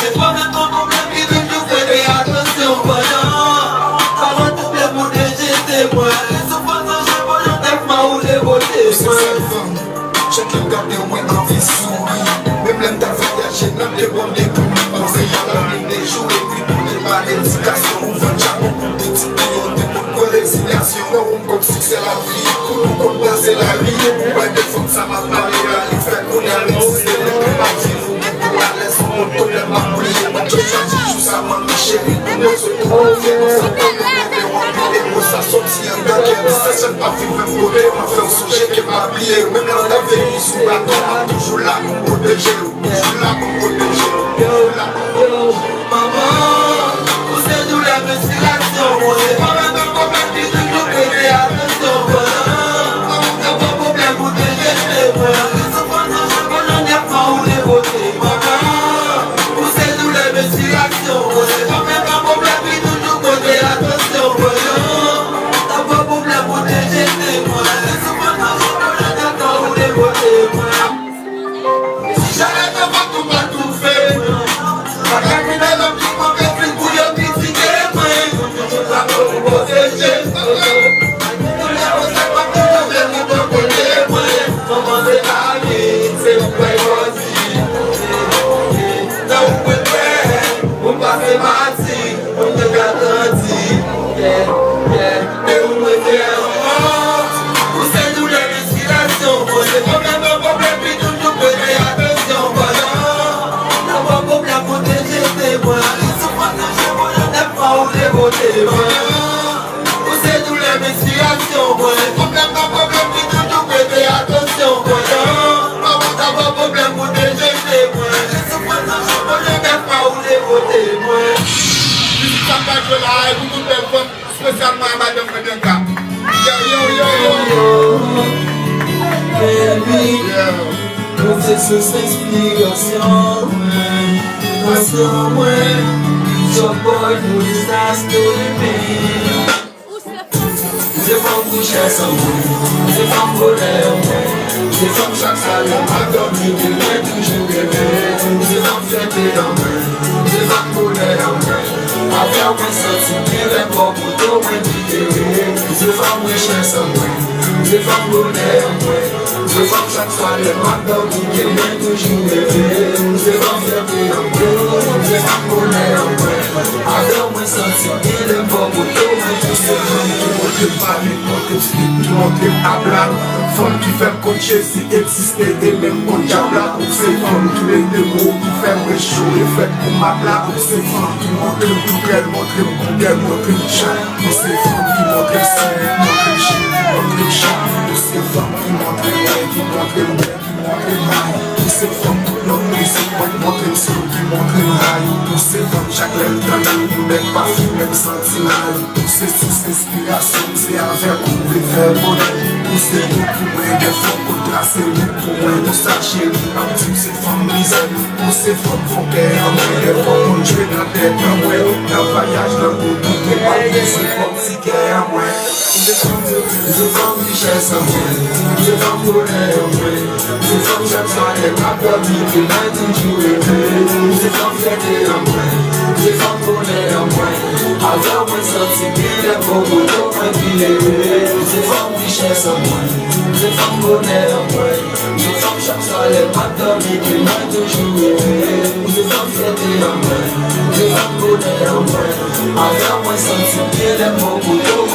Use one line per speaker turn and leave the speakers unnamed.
c'est pas même ton problème qui toujours fait attention, voyons. Avant tout le monde j'étais moi. Les enfants sont chez moi, j'en ai pas où les voter.
Chacun garde au moins envie de sourire. Même l'un t'a voyagé, même les bons des coups. On sait pas la vie des jours et puis pour les mal d'éducation. On va jamais pour des petits millions de pour résiliation. Non, on compte succès la vie, on compte passer la vie. On va défendre ça m'a parlé à l'effet qu'on a réussi. Les préparatifs, on la laisse, on monte tout le m'a prié. Tout ça, tout ça m'a mis chéri. On se trouve, on fait, on s'entend. Ça sortit en guerre, ça seul pas vivre un côté, on fait un sujet qui va oublier. Même là, on avait mis sous bâton, toujours là pour protéger, toujours là pour protéger.
Yo, maman, vous êtes d'où la ventilation, moi c'est pas même un problème qui toujours fait attention, voilà. T'as pas de problème pour te jeter, moi. Les enfants sont chez moi, j'en ai pas où les voter, maman. Vous êtes d'où la ventilation, moi c'est pas même un problème qui toujours fait attention, voilà. Vous êtes d'où l'investigation, moi. Problème, pas problème, qui toujours prêter attention, moi. T'as pas problème pour te jeter, moi. Les enfants sont chez moi, je n'aime pas où les voter, moi.
Musique ça va jouer là, et vous toutes les femmes, spécialement à Madame Medenka. Yo.
Baby, nous c'est sous explication, moi. So boy, who is that story, man? C'est from coucher somewhere, c'est from voler au moins. C'est from chaque salle, ma dormi, qui m'est toujours rêvé. C'est from fêter en main, c'est from voler en main. Avec un sentiment, il est pas pour tout le monde. C'est from coucher somewhere, c'est from voler au moins. C'est from chaque salle, ma dormi, qui m'est toujours rêvé. C'est from fêter en main, c'est from voler en main. Avec un sentiment, il est pas pour tout le monde.
Qui montre à blague, femme qui fait coacher si exister des mêmes comptes diable. C'est femme qui met des mots qui fait réchaud et fait pour ma blague. C'est femme qui montre tout qu'elle montre qu'elle montre le chat. C'est femme qui montre le ciel, montre le chien, montre le chat. C'est femme qui montre le bien, qui montre le bien, qui montre le mal. C'est femme qui montre le ciel, qui montre le rail. C'est femme chaque lèvre dans la vie, même pas fou, même sentinelle. C'est sous inspiration. C'est avec vous les faire bonheur. C'est vous pour moi des femmes pour tracer. Pour moi nous sachez. En tout c'est femmes misères. Pour ces femmes font paix en moi. Les femmes ont joué dans la tête en moi. Dans le voyage dans le bout de tout. C'est femmes si qu'est en moi. C'est femmes richesse en moi. C'est femmes bonheur en moi. C'est femmes chaque soir les capes de vie qui m'a toujours rêvé. C'est femmes fêtées en moi. C'est femmes bonheur en moi. Avant moi sorti bien pour vous. C'est femme richesse en moi, c'est femme bonheur en moi. C'est femme chaque soir les mains dormies qui m'a toujours rêvé. C'est femme fêtée en moi, c'est femme bonheur en moi. Avant moi senti bien les mots pour tout